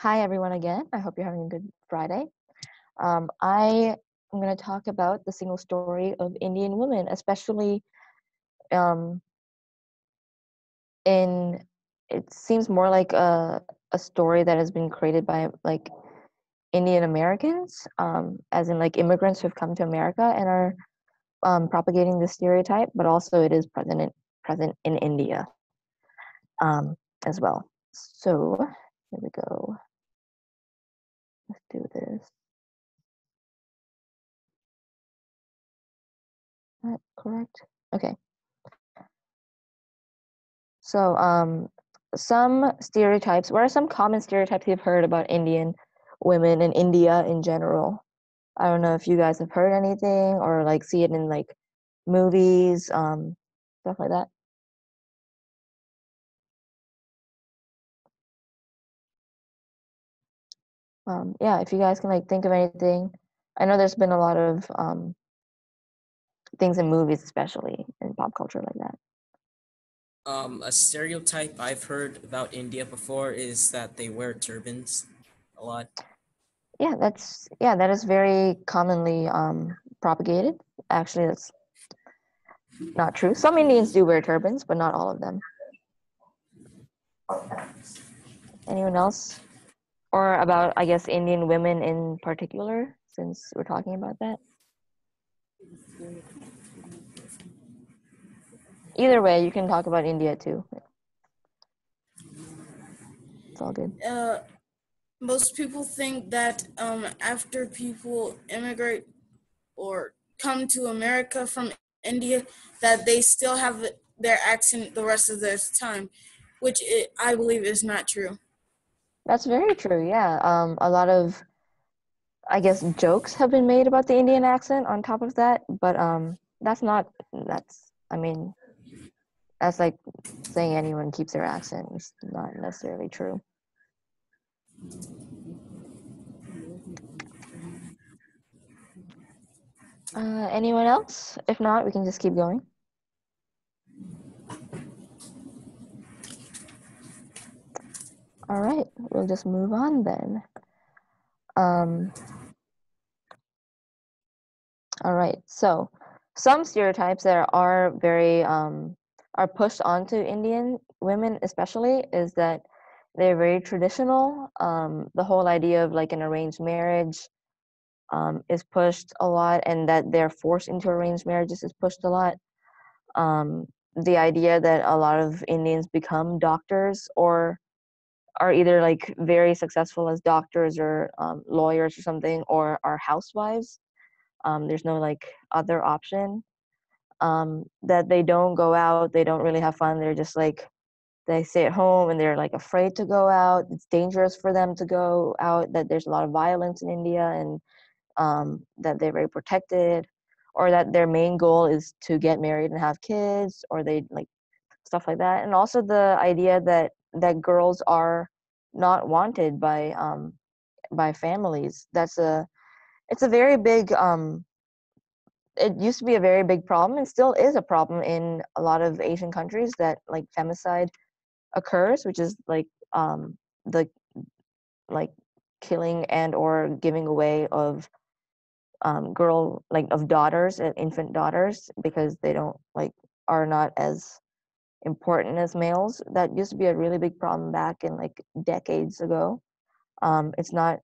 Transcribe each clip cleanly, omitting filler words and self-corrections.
Hi, everyone, again. I hope you're having a good Friday. I am going to talk about the single story of Indian women, especially um, in it seems more like a story that has been created by like Indian Americans, as in like immigrants who've come to America and are propagating this stereotype, but also it is present in India as well. So here we go. Let's do this. Is that correct? Okay. So, some stereotypes. What are some common stereotypes you've heard about Indian women and India in general? I don't know if you guys have heard anything or like see it in like movies, stuff like that. Yeah, if you guys can like think of anything. I know there's been a lot of things in movies, especially in pop culture like that. A stereotype I've heard about India before is that they wear turbans a lot. Yeah, that is very commonly propagated. Actually, that's not true. Some Indians do wear turbans, but not all of them. Anyone else? Or about, I guess, Indian women in particular, since we're talking about that. Either way, you can talk about India too. It's all good. uh, Most people think that after people immigrate or come to America from India, that they still have their accent the rest of their time, I believe is not true. That's very true. Yeah. A lot of, I guess, jokes have been made about the Indian accent on top of that, but that's not. That's. I mean, that's like saying anyone keeps their accent. It's not necessarily true. Anyone else? If not, we can just keep going. All right, we'll just move on then. Um, all right, so some stereotypes that are very are pushed onto Indian women, especially, is that they're very traditional. The whole idea of like an arranged marriage is pushed a lot, and that they're forced into arranged marriages is pushed a lot. Um, the idea that a lot of Indians become doctors or are either like very successful as doctors or lawyers or something, or are housewives. There's no like other option. That they don't go out, they don't really have fun. They're just like they stay at home and they're like afraid to go out. It's dangerous for them to go out. That there's a lot of violence in India, and that they're very protected, or that their main goal is to get married and have kids, or they like stuff like that. And also the idea that girls are not wanted by families. It's a very big it used to be a very big problem and still is a problem in a lot of Asian countries, that like femicide occurs, which is like the like killing and or giving away of girl like of daughters and infant daughters because they don't like are not as important as males. That used to be a really big problem back in like decades ago. It's not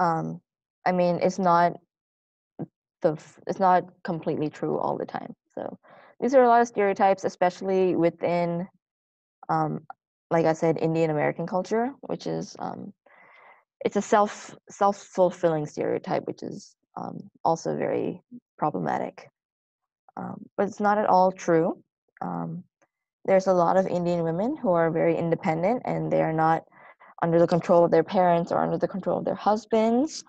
um I mean it's not completely true all the time. So these are a lot of stereotypes, especially within um like I said, Indian American culture, which is it's a self-fulfilling stereotype, which is also very problematic. But it's not at all true. Um, there's a lot of Indian women who are very independent and they are not under the control of their parents or under the control of their husbands.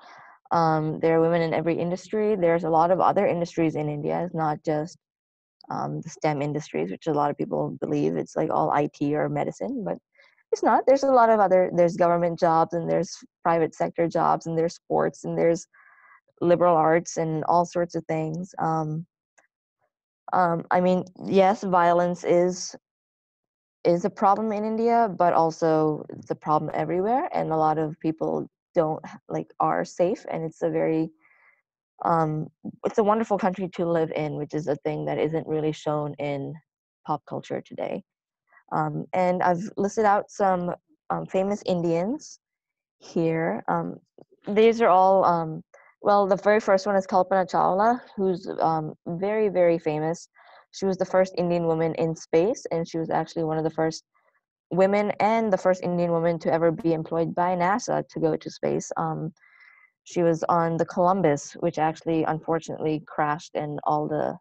There are women in every industry. There's a lot of other industries in India. It's not just the STEM industries, which a lot of people believe it's like all IT or medicine, but it's not. There's a lot of other, there's government jobs and there's private sector jobs and there's sports and there's liberal arts and all sorts of things. I mean, yes, violence is a problem in India, but also it's a problem everywhere, and a lot of people don't like are safe, and um, it's a wonderful country to live in, which is a thing that isn't really shown in pop culture today. And I've listed out some famous Indians here. These are all, well, the very first one is Kalpana Chawla, who's very, very famous. She was the first Indian woman in space, and she was actually one of the first women and the first Indian woman to ever be employed by NASA to go to space. She was on the Columbus, which actually unfortunately crashed, and all the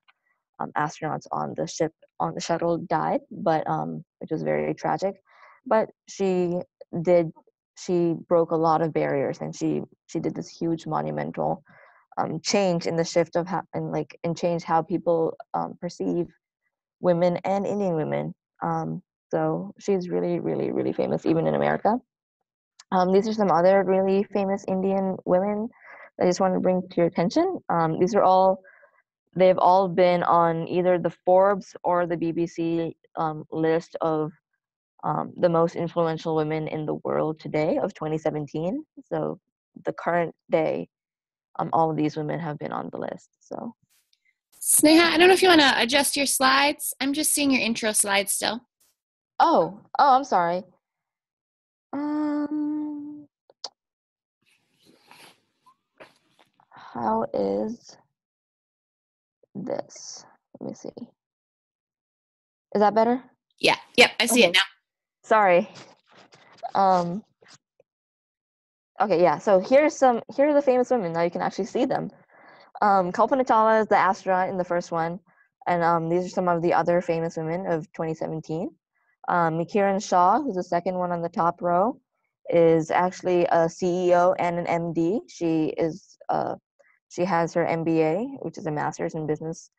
astronauts on the ship on the shuttle died, but which was very tragic. But did she broke a lot of barriers, and she did this huge monumental change in the shift of how and change how people perceive women and Indian women. So she's really, really, really famous even in America. These are some other really famous Indian women that I just wanted to bring to your attention. They've all been on either the Forbes or the BBC list of the most influential women in the world today of 2017. So the current day, all of these women have been on the list. So Sneha, I don't know if you want to adjust your slides. I'm just seeing your intro slides still. I'm sorry. How is this? Let me see. Is that better? Yeah. Yep. I see it now. Sorry. Okay, yeah. So here are the famous women. Now you can actually see them. Kalpana Chawla is the astronaut in the first one, and these are some of the other famous women of 2017. Kiran Shah, who's the second one on the top row, is actually a CEO and an MD. She has her MBA, which is a master's in business,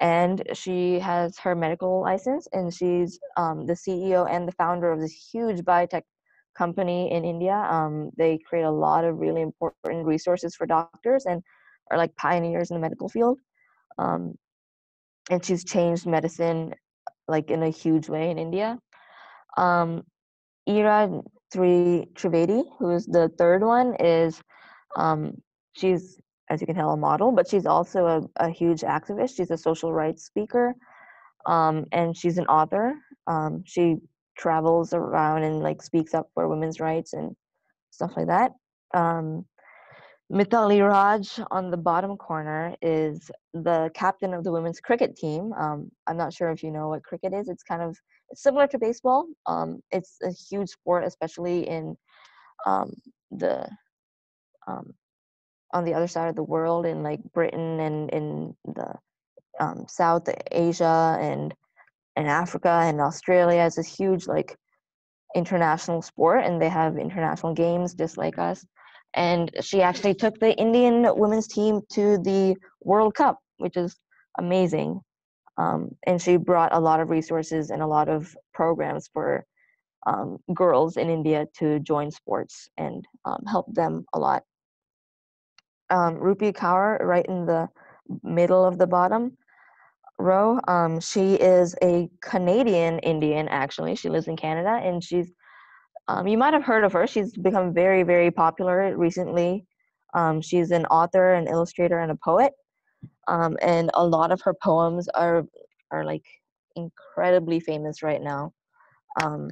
and she has her medical license, and she's the CEO and the founder of this huge biotech company in India. They create a lot of really important resources for doctors and are like pioneers in the medical field. Um, and she's changed medicine like in a huge way in India. Um, Ira Trivedi, who is the third one, is um, she's, as you can tell, a model, but she's also a huge activist. She's a social rights speaker, and she's an author. She travels around and like speaks up for women's rights and stuff like that. Mithali Raj on the bottom corner is the captain of the women's cricket team. I'm not sure if you know what cricket is. It's similar to baseball. It's a huge sport, especially in um, the um, on the other side of the world, in like Britain and in the South Asia and Africa and Australia. It's a huge like international sport, and they have international games just like us. And she actually took the Indian women's team to the World Cup, which is amazing. And she brought a lot of resources and a lot of programs for girls in India to join sports and help them a lot. Rupi Kaur, right in the middle of the bottom row, she is a Canadian Indian, actually. She lives in Canada, and you might have heard of her. She's become very, very popular recently. She's an author, an illustrator, and a poet. And a lot of her poems are like incredibly famous right now. Um,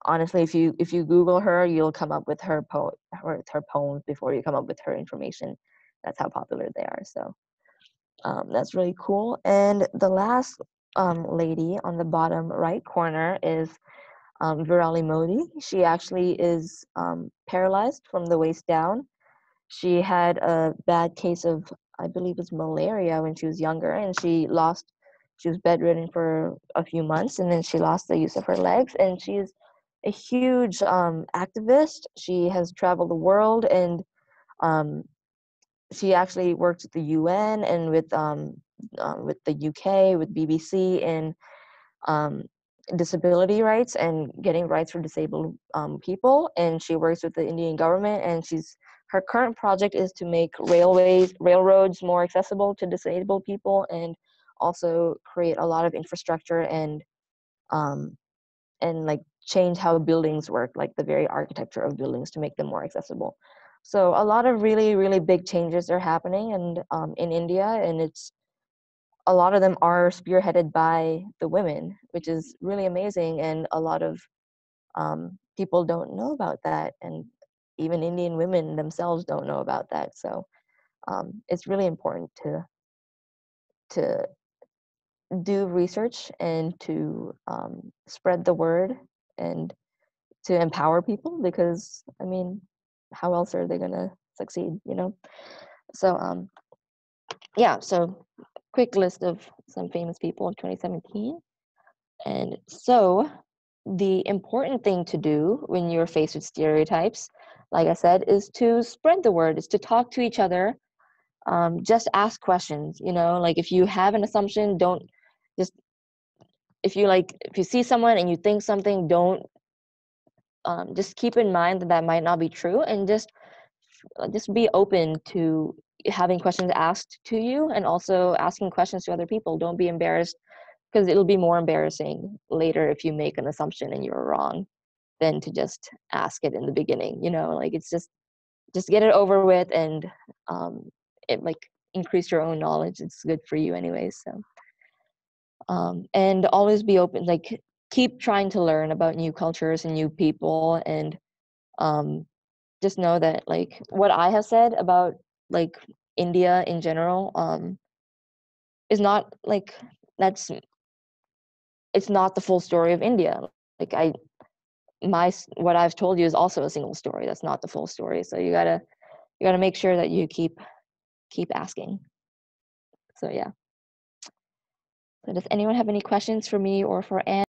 Honestly, if you Google her, you'll come up with her poems before you come up with her information. That's how popular they are. So that's really cool. And the last lady on the bottom right corner is Virali Modi. She actually is paralyzed from the waist down. She had a bad case of, I believe it's malaria when she was younger, and she was bedridden for a few months, and then she lost the use of her legs. And she's a huge activist. She has traveled the world, and um, she actually worked at the UN and with the UK, with BBC, in um, disability rights and getting rights for disabled people. And she works with the Indian government, and her current project is to make railroads more accessible to disabled people, and also create a lot of infrastructure um, and like change how buildings work, like the very architecture of buildings to make them more accessible. So a lot of really, really big changes are happening and in India, and it's a lot of them are spearheaded by the women, which is really amazing. And a lot of people don't know about that, and even Indian women themselves don't know about that. So it's really important to do research and to spread the word and to empower people, because I mean, how else are they gonna succeed, you know? So yeah, so quick list of some famous people of 2017. And so the important thing to do when you're faced with stereotypes, like I said, is to spread the word, is to talk to each other. Just ask questions, you know, like if you have an assumption, don't just, if you see someone and you think something, don't just keep in mind that that might not be true, and just be open to having questions asked to you and also asking questions to other people. Don't be embarrassed, because it'll be more embarrassing later if you make an assumption and you're wrong than to just ask it in the beginning, you know, like it's just get it over with, and it like increase your own knowledge. It's good for you anyways. So and always be open, like keep trying to learn about new cultures and new people, and um just know that like what I have said about like India in general is not like, that's, it's not the full story of India. Like what I've told you is also a single story. That's not the full story. So you gotta make sure that you keep asking. So yeah. So does anyone have any questions for me or for Anne?